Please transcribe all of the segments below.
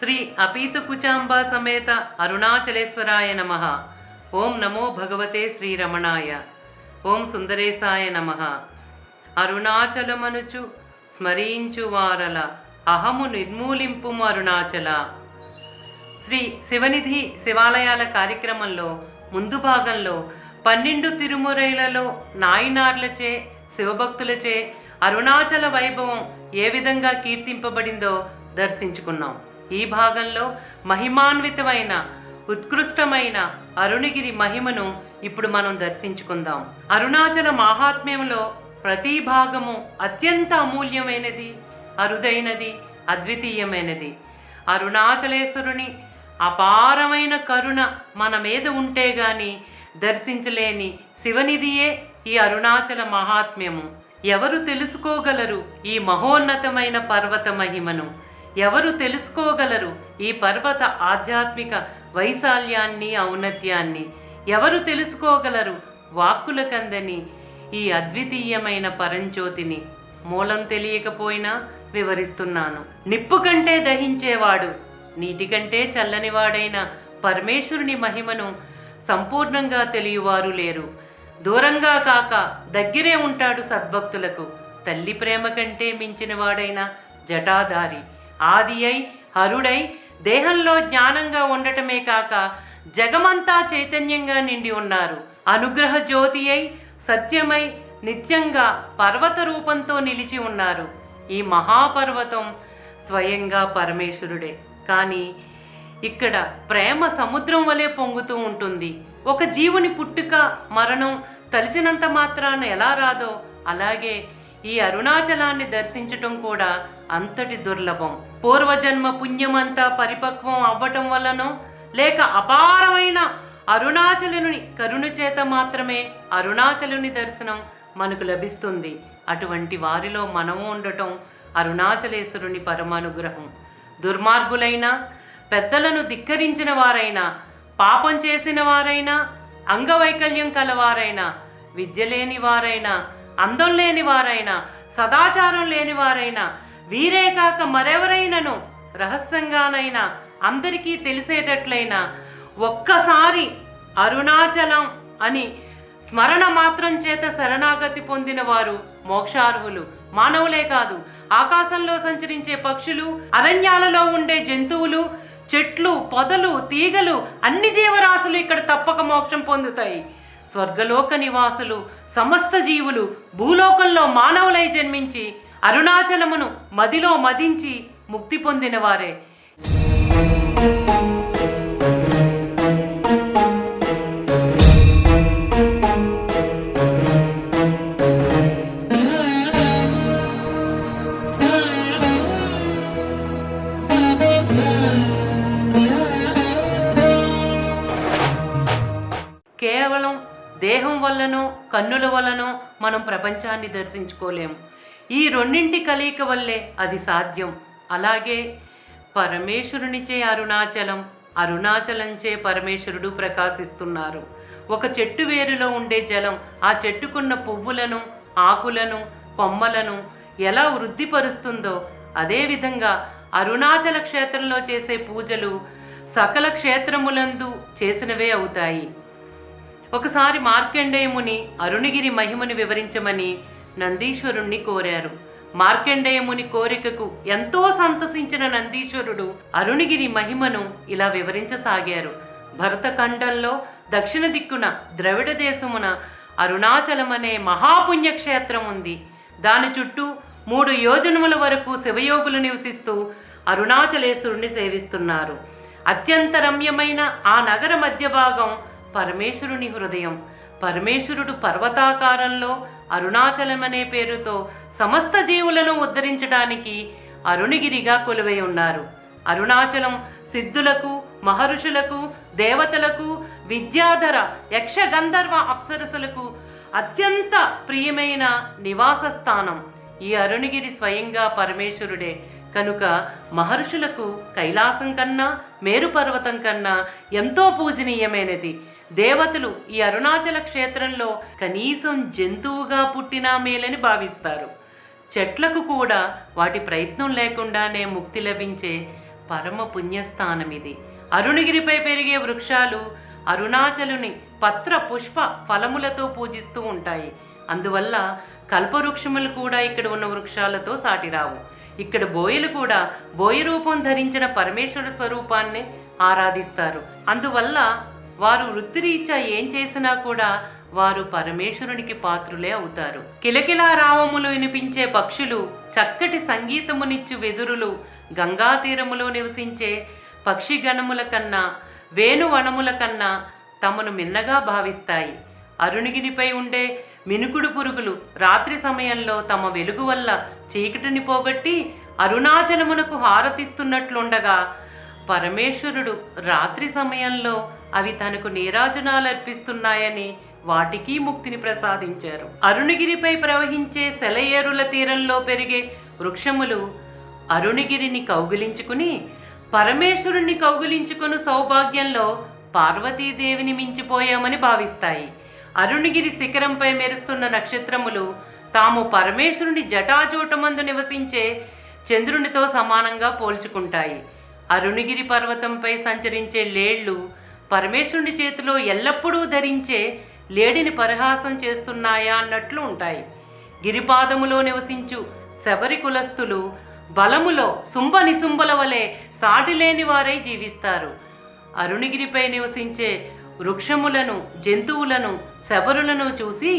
శ్రీ అపీతకుచాంబా సమేత అరుణాచలేశ్వరాయ నమః. ఓం నమో భగవతే శ్రీరమణాయ. ఓం సుందరేశాయ నమః. అరుణాచలమనుచు స్మరించు వారల అహము నిర్మూలింపు అరుణాచల. శ్రీ శివనిధి శివాలయాల కార్యక్రమంలో ముందు భాగంలో 12 తిరుమురైలలో నాయనార్లచే శివభక్తులచే అరుణాచల వైభవం ఏ విధంగా కీర్తింపబడిందో దర్శించుకున్నాం. ఈ భాగంలో మహిమాన్వితమైన ఉత్కృష్టమైన అరుణగిరి మహిమను ఇప్పుడు మనం దర్శించుకుందాం. అరుణాచల మహాత్మ్యంలో ప్రతి భాగము అత్యంత అమూల్యమైనది, అరుదైనది, అద్వితీయమైనది. అరుణాచలేశ్వరుని అపారమైన కరుణ మన మీద ఉంటే గాని దర్శించలేని శివనిధియే ఈ అరుణాచల మహాత్మ్యము. ఎవరు తెలుసుకోగలరు ఈ మహోన్నతమైన పర్వత మహిమను? ఎవరు తెలుసుకోగలరు ఈ పర్వత ఆధ్యాత్మిక వైశాల్యాన్ని, ఔన్నత్యాన్ని? ఎవరు తెలుసుకోగలరు వాక్కులకందని ఈ అద్వితీయమైన పరంజ్యోతిని? మూలం తెలియకపోయినా వివరిస్తున్నాను. నిప్పు కంటే దహించేవాడు, నీటి కంటే చల్లనివాడైన పరమేశ్వరుని మహిమను సంపూర్ణంగా తెలియవారు లేరు. దూరంగా కాక దగ్గరే ఉంటాడు సద్భక్తులకు. తల్లి ప్రేమ కంటే మించినవాడైన జటాధారి, ఆది అయి హరుడై దేహంలో జ్ఞానంగా ఉండటమే కాక జగమంతా చైతన్యంగా నిండి ఉన్నారు. అనుగ్రహ జ్యోతి అయి సత్యమై నిత్యంగా పర్వత రూపంతో నిలిచి ఉన్నారు. ఈ మహాపర్వతం స్వయంగా పరమేశ్వరుడే. కానీ ఇక్కడ ప్రేమ సముద్రం వలె పొంగుతూ ఉంటుంది. ఒక జీవుని పుట్టుక మరణం తలిచినంత మాత్రాన ఎలా రాదో అలాగే ఈ అరుణాచలాన్ని దర్శించటం కూడా అంతటి దుర్లభం. పూర్వజన్మ పుణ్యమంతా పరిపక్వం అవ్వటం వల్లనో లేక అపారమైన అరుణాచలుని కరుణ చేత మాత్రమే అరుణాచలుని దర్శనం మనకు లభిస్తుంది. అటువంటి వారిలో మనము ఉండటం అరుణాచలేశ్వరుని పరమానుగ్రహం. దుర్మార్గులైన పెద్దలను ధిక్కరించిన వారైనా, పాపం చేసిన వారైనా, అంగవైకల్యం కలవారైనా, విద్య లేని వారైనా, అందం లేని వారైనా, సదాచారం లేని వారైనా, వీరే కాక మరెవరైనను రహస్యంగానైనా అందరికీ తెలిసేటట్లయినా ఒక్కసారి అరుణాచలం అని స్మరణ మాత్రం చేత శరణాగతి పొందిన వారు మోక్షార్హులు. మానవులే కాదు, ఆకాశంలో సంచరించే పక్షులు, అరణ్యాలలో ఉండే జంతువులు, చెట్లు, పొదలు, తీగలు, అన్ని జీవరాశులు ఇక్కడ తప్పక మోక్షం పొందుతాయి. స్వర్గలోక నివాసులు సమస్త జీవులు భూలోకంలో మానవులై జన్మించి అరుణాచలమును మదిలో మదించి ముక్తి పొందిన వారే. కేవలం దేహం వల్లనో కన్నుల వల్లనో మనం ప్రపంచాన్ని దర్శించుకోలేము. ఈ రెండింటి కలయిక వల్లే అది సాధ్యం. అలాగే పరమేశ్వరునిచే అరుణాచలం, అరుణాచలంచే పరమేశ్వరుడు ప్రకాశిస్తున్నారు. ఒక చెట్టు వేరులో ఉండే జలం ఆ చెట్టుకున్న పువ్వులను, ఆకులను, కొమ్మలను ఎలా వృద్ధిపరుస్తుందో అదేవిధంగా అరుణాచల క్షేత్రంలో చేసే పూజలు సకల క్షేత్రములందు చేసినవే అవుతాయి. ఒకసారి మార్కండేయముని అరుణగిరి మహిమను వివరించమని నందీశ్వరుణ్ణి కోరారు. మార్కండేయముని కోరికకు ఎంతో సంతసించిన నందీశ్వరుడు అరుణగిరి మహిమను ఇలా వివరించసాగారు. భరతఖండంలో దక్షిణ దిక్కున ద్రవిడ దేశమున అరుణాచలమనే మహాపుణ్యక్షేత్రం ఉంది. దాని చుట్టూ 3 యోజనముల వరకు శివయోగులు నివసిస్తూ అరుణాచలేశ్వరుణ్ణి సేవిస్తున్నారు. అత్యంత రమ్యమైన ఆ నగర మధ్య భాగం పరమేశ్వరుని హృదయం. పరమేశ్వరుడు పర్వతాకారంలో అరుణాచలమనే పేరుతో సమస్త జీవులను ఉద్ధరించడానికి అరుణగిరిగా కొలువై ఉన్నారు. అరుణాచలం సిద్ధులకు, మహర్షులకు, దేవతలకు, విద్యాధర, యక్ష, గంధర్వ, అప్సరసులకు అత్యంత ప్రియమైన నివాస స్థానం. ఈ అరుణగిరి స్వయంగా పరమేశ్వరుడే కనుక మహర్షులకు కైలాసం కన్నా, మేరు పర్వతం కన్నా ఎంతో పూజనీయమైనది. దేవతలు ఈ అరుణాచల క్షేత్రంలో కనీసం జంతువుగా పుట్టినా మేలని భావిస్తారు. చెట్లకు కూడా వాటి ప్రయత్నం లేకుండానే ముక్తి లభించే పరమ పుణ్యస్థానం ఇది. అరుణగిరిపై పెరిగే వృక్షాలు అరుణాచలుని పత్ర పుష్ప ఫలములతో పూజిస్తూ ఉంటాయి. అందువల్ల కల్పవృక్షములు కూడా ఇక్కడ ఉన్న వృక్షాలతో సాటిరావు. ఇక్కడ బోయలు కూడా బోయ రూపం ధరించిన పరమేశ్వర స్వరూపాన్ని ఆరాధిస్తారు. అందువల్ల వారు వృత్తిరీత్యా ఏం చేసినా కూడా వారు పరమేశ్వరునికి పాత్రులే అవుతారు. కిలకిలా రావములు వినిపించే పక్షులు, చక్కటి సంగీతమునిచ్చు వెదురులు, గంగా తీరములో నివసించే పక్షిగణముల కన్నా, వేణువనముల కన్నా తమను మిన్నగా భావిస్తాయి. అరుణగిరిపై ఉండే మినుకుడు పురుగులు రాత్రి సమయంలో తమ వెలుగు వల్ల చీకటిని పోగొట్టి అరుణాచలమునకు హారతిస్తున్నట్లుండగా, పరమేశ్వరుడు రాత్రి సమయంలో అవి తనకు నీరాజనాలు అర్పిస్తున్నాయని వాటికి ముక్తిని ప్రసాదించారు. అరుణగిరిపై ప్రవహించే సెలయేరుల తీరంలో పెరిగే వృక్షములు అరుణగిరిని కౌగిలించుకుని పరమేశ్వరుణ్ణి కౌగిలించుకుని సౌభాగ్యంలో పార్వతీదేవిని మించిపోయామని భావిస్తాయి. అరుణగిరి శిఖరంపై మెరుస్తున్న నక్షత్రములు తాము పరమేశ్వరుని జటాజూటమందు నివసించే చంద్రునితో సమానంగా పోల్చుకుంటాయి. అరుణగిరి పర్వతంపై సంచరించే లేళ్లు పరమేశ్వరుని చేతిలో ఎల్లప్పుడూ ధరించే లేడిని పరిహాసం చేస్తున్నాయా అన్నట్లు ఉంటాయి. గిరిపాదములో నివసించు శబరి కులస్తులు బలములో శుంభ నిశుంభల వలె సాటిలేని వారై జీవిస్తారు. అరుణగిరిపై నివసించే వృక్షములను, జంతువులను, శబరులను చూసి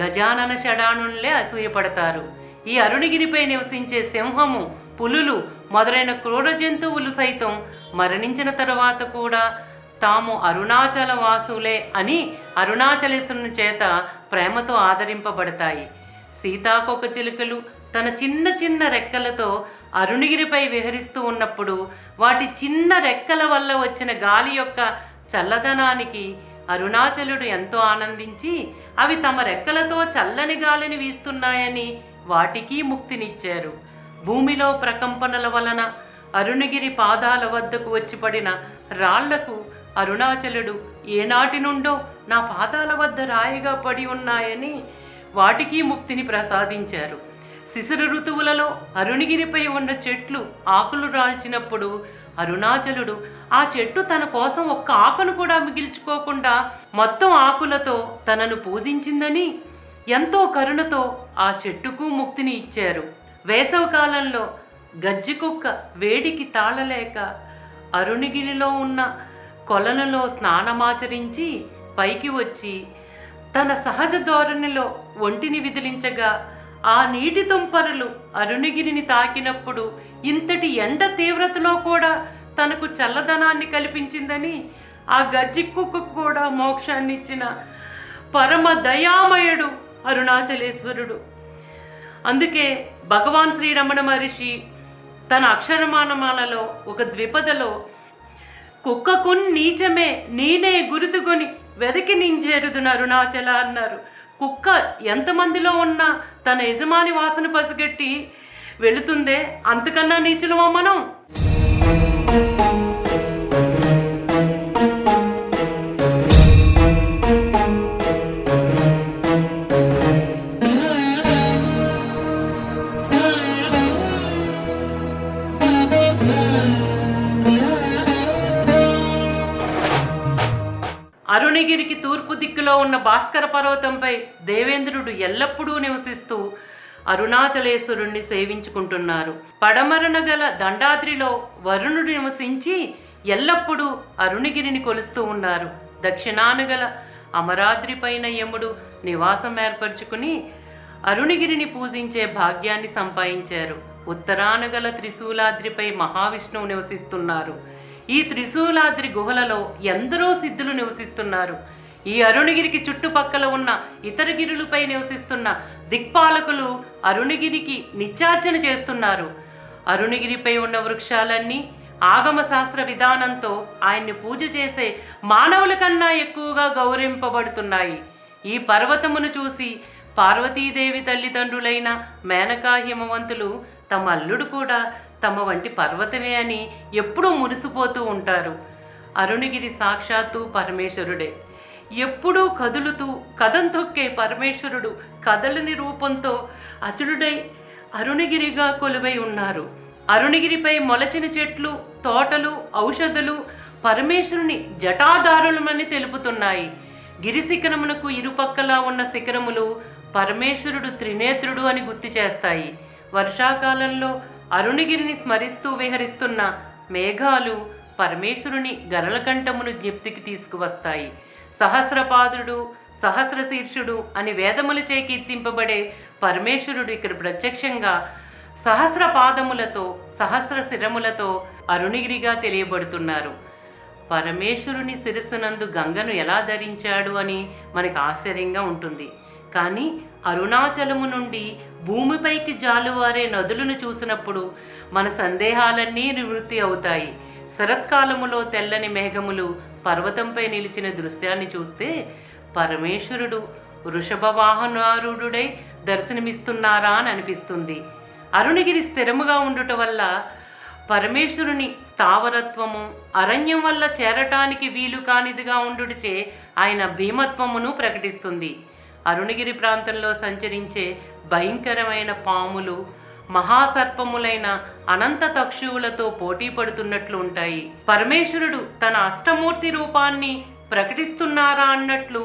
గజానన షడానులే అసూయపడతారు. ఈ అరుణగిరిపై నివసించే సింహము, పులులు మొదలైన క్రూర జంతువులు సైతం మరణించిన తరువాత కూడా తాము అరుణాచల వాసులే అని అరుణాచలేశ్వరుని చేత ప్రేమతో ఆదరింపబడతాయి. సీతాకోక చిలుకలు తన చిన్న చిన్న రెక్కలతో అరుణగిరిపై విహరిస్తూ ఉన్నప్పుడు వాటి చిన్న రెక్కల వల్ల వచ్చిన గాలి యొక్క చల్లదనానికి అరుణాచలుడు ఎంతో ఆనందించి అవి తమ రెక్కలతో చల్లని గాలిని వీస్తున్నాయని వాటికి ముక్తినిచ్చారు. భూమిలో ప్రకంపనల వలన అరుణగిరి పాదాల వద్దకు వచ్చి పడిన రాళ్లకు అరుణాచలుడు ఏనాటి నుండో నా పాదాల వద్ద రాయిగా పడి ఉన్నాయని వాటికి ముక్తిని ప్రసాదించారు. శిశిర ఋతువులలో అరుణగిరిపై ఉన్న చెట్లు ఆకులు రాల్చినప్పుడు అరుణాచలుడు ఆ చెట్టు తన కోసం ఒక్క ఆకును కూడా మిగిల్చుకోకుండా మొత్తం ఆకులతో తనను పూజించిందని ఎంతో కరుణతో ఆ చెట్టుకు ముక్తిని ఇచ్చారు. వేసవి కాలంలో గజ్జి కుక్క వేడికి తాళలేక అరుణగిరిలో ఉన్న కొలనులో స్నానమాచరించి పైకి వచ్చి తన సహజ ధోరణిలో ఒంటిని విదిలించగా ఆ నీటి తుంపరలు అరుణగిరిని తాకినప్పుడు ఇంతటి ఎండ తీవ్రతలో కూడా తనకు చల్లదనాన్ని కల్పించిందని ఆ గజ్జి కుక్కకు కూడా మోక్షాన్ని ఇచ్చిన పరమ దయామయుడు అరుణాచలేశ్వరుడు. అందుకే భగవాన్ శ్రీరమణ మహర్షి తన అక్షరమానమాలలో ఒక ద్విపదలో కుక్కకు నీచమే నీనే గురుతుకొని వెదకి నింజేరుదును అరుణాచల అన్నారు. కుక్క ఎంతమందిలో ఉన్నా తన యజమాని వాసన పసిగట్టి వెళుతుందే, అంతకన్నా నీచులమా మనం? అరుణగిరికి తూర్పు దిక్కులో ఉన్న భాస్కర పర్వతంపై దేవేంద్రుడు ఎల్లప్పుడూ నివసిస్తూ అరుణాచలేశ్వరుణ్ణి సేవించుకుంటున్నారు. పడమరన గల దండాద్రిలో వరుణుడు నివసించి ఎల్లప్పుడూ అరుణగిరిని కొలుస్తూ ఉన్నారు. దక్షిణాన గల అమరాద్రి పైన యముడు నివాసం ఏర్పరచుకుని అరుణగిరిని పూజించే భాగ్యాన్ని సంపాదించారు. ఉత్తరాన గల త్రిశూలాద్రిపై మహావిష్ణువు నివసిస్తున్నారు. ఈ త్రిశూలాద్రి గుహలలో ఎందరో సిద్ధులు నివసిస్తున్నారు. ఈ అరుణగిరికి చుట్టుపక్కల ఉన్న ఇతర గిరులపై నివసిస్తున్న దిక్పాలకులు అరుణగిరికి నిత్యార్చన చేస్తున్నారు. అరుణగిరిపై ఉన్న వృక్షాలన్నీ ఆగమ శాస్త్ర విధానంతో ఆయన్ని పూజ చేసే మానవుల కన్నా ఎక్కువగా గౌరవింపబడుతున్నాయి. ఈ పర్వతమును చూసి పార్వతీదేవి తల్లిదండ్రులైన మేనకా హిమవంతులు తమ అల్లుడు కూడా తమ వంటి పర్వతమే అని ఎప్పుడూ మురిసిపోతూ ఉంటారు. అరుణగిరి సాక్షాత్తు పరమేశ్వరుడే. ఎప్పుడూ కదులుతూ కదం తొక్కే పరమేశ్వరుడు కదలని రూపంతో అచుడుడై అరుణగిరిగా కొలువై ఉన్నారు. అరుణగిరిపై మొలచిన చెట్లు, తోటలు, ఔషధులు పరమేశ్వరుని జటాధారులమని తెలుపుతున్నాయి. గిరి శిఖరమునకు ఇరుపక్కలా ఉన్న శిఖరములు పరమేశ్వరుడు త్రినేత్రుడు అని గుర్తు చేస్తాయి. వర్షాకాలంలో అరుణగిరిని స్మరిస్తూ విహరిస్తున్న మేఘాలు పరమేశ్వరుని గరళకంఠమును జ్ఞప్తికి తీసుకువస్తాయి. సహస్రపాదుడు, సహస్రశీర్షుడు అని వేదములచే కీర్తింపబడే పరమేశ్వరుడు ఇక్కడ ప్రత్యక్షంగా సహస్ర పాదములతో, సహస్ర శిరములతో అరుణగిరిగా తెలియబడుతున్నారు. పరమేశ్వరుని శిరస్సునందు గంగను ఎలా ధరించాడు అని మనకు ఆశ్చర్యంగా ఉంటుంది. కానీ అరుణాచలము నుండి భూమిపైకి జాలువారే నదులను చూసినప్పుడు మన సందేహాలన్నీ నివృత్తి అవుతాయి. శరత్కాలములో తెల్లని మేఘములు పర్వతంపై నిలిచిన దృశ్యాన్ని చూస్తే పరమేశ్వరుడు వృషభ వాహనారూఢుడై దర్శనమిస్తున్నారా అని అనిపిస్తుంది. అరుణగిరి స్థిరముగా ఉండుట వల్ల పరమేశ్వరుని స్థావరత్వము, అరణ్యం వల్ల చేరటానికి వీలు కానిదిగా ఉండుటచే ఆయన భీమత్వమును ప్రకటిస్తుంది. అరుణగిరి ప్రాంతంలో సంచరించే భయంకరమైన పాములు మహాసర్పములైన అనంత తక్షువులతో పోటీ పడుతున్నట్లు ఉంటాయి. పరమేశ్వరుడు తన అష్టమూర్తి రూపాన్ని ప్రకటిస్తున్నారా అన్నట్లు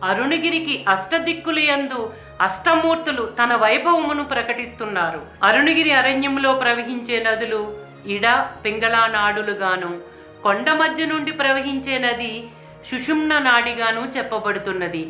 అరుణగిరికి అష్టదిక్కులు యందు అష్టమూర్తులు తన వైభవమును ప్రకటిస్తున్నారు. అరుణగిరి అరణ్యంలో ప్రవహించే నదులు ఇడ, పింగళ నాడులుగాను, కొండ మధ్య నుండి ప్రవహించే నది సుషుమ్న నాడిగాను చెప్పబడుతున్నది.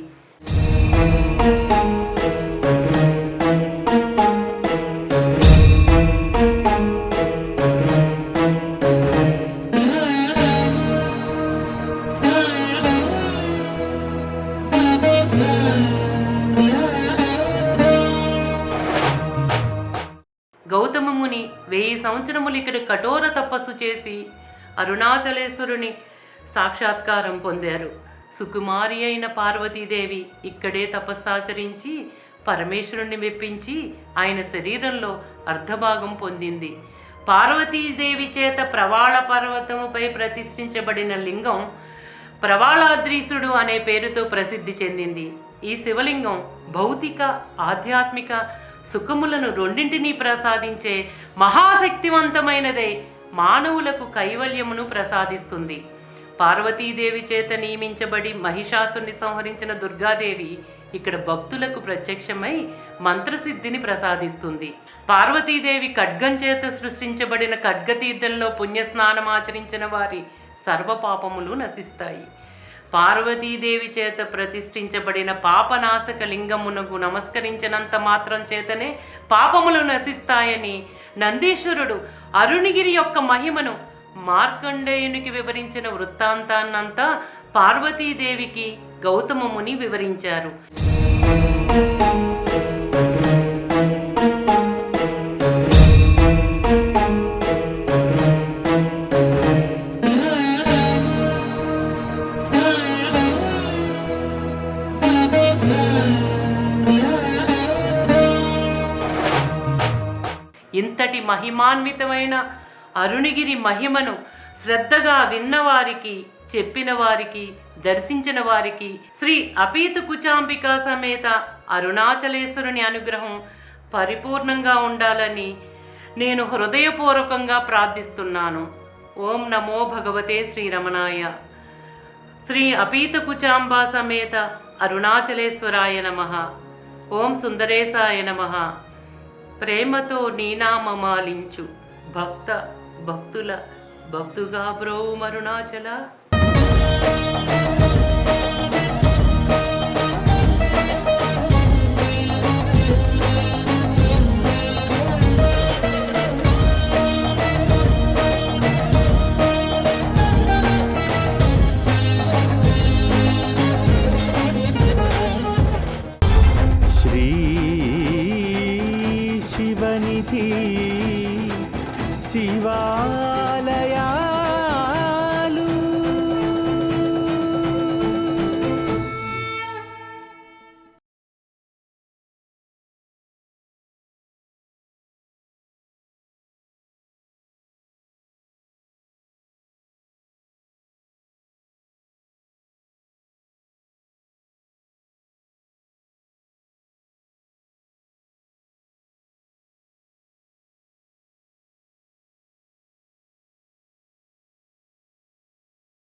గౌతమ ముని 1000 సంవత్సరములు ఇక్కడ కఠోర తపస్సు చేసి అరుణాచలేశ్వరుని సాక్షాత్కారం పొందారు. సుకుమారి అయిన పార్వతీదేవి ఇక్కడే తపస్సాచరించి పరమేశ్వరుణ్ణి మెప్పించి ఆయన శరీరంలో అర్ధభాగం పొందింది. పార్వతీదేవి చేత ప్రవాళ పర్వతముపై ప్రతిష్ఠించబడిన లింగం ప్రవాళాద్రీసుడు అనే పేరుతో ప్రసిద్ధి చెందింది. ఈ శివలింగం భౌతిక, ఆధ్యాత్మిక సుఖములను రెండింటినీ ప్రసాదించే మహాశక్తివంతమైనదై మానవులకు కైవల్యమును ప్రసాదిస్తుంది. పార్వతీదేవి చేత నియమించబడి మహిషాసుని సంహరించిన దుర్గాదేవి ఇక్కడ భక్తులకు ప్రత్యక్షమై మంత్రసిద్ధిని ప్రసాదిస్తుంది. పార్వతీదేవి ఖడ్గం చేత సృష్టించబడిన ఖడ్గతీర్థంలో పుణ్యస్నానం ఆచరించిన వారి సర్వపాపములు నశిస్తాయి. పార్వతీదేవి చేత ప్రతిష్ఠించబడిన పాపనాశక లింగమునకు నమస్కరించినంత మాత్రం చేతనే పాపములు నశిస్తాయని నందీశ్వరుడు అరుణగిరి యొక్క మహిమను మార్కండేయునికి వివరించిన వృత్తాంతాన్నంతా పార్వతీదేవికి గౌతమ ముని వివరించారు. ఇంతటి మహిమాన్వితమైన అరుణగిరి మహిమను శ్రద్ధగా విన్నవారికి, చెప్పిన వారికి, దర్శించిన వారికి శ్రీ అపీత కుచాంబికా సమేత అరుణాచలేశ్వరుని అనుగ్రహం పరిపూర్ణంగా ఉండాలని నేను హృదయపూర్వకంగా ప్రార్థిస్తున్నాను. ఓం నమో భగవతే శ్రీరమణాయ. శ్రీ అపీత కుచాంబా సమేత అరుణాచలేశ్వరాయ నమః. ఓం సుందరేశాయ నమః. ప్రేమతో నీనామమాలించు భక్తుల భక్తుగా బ్రోవు అరుణాచల. శివనిధి శివాలయా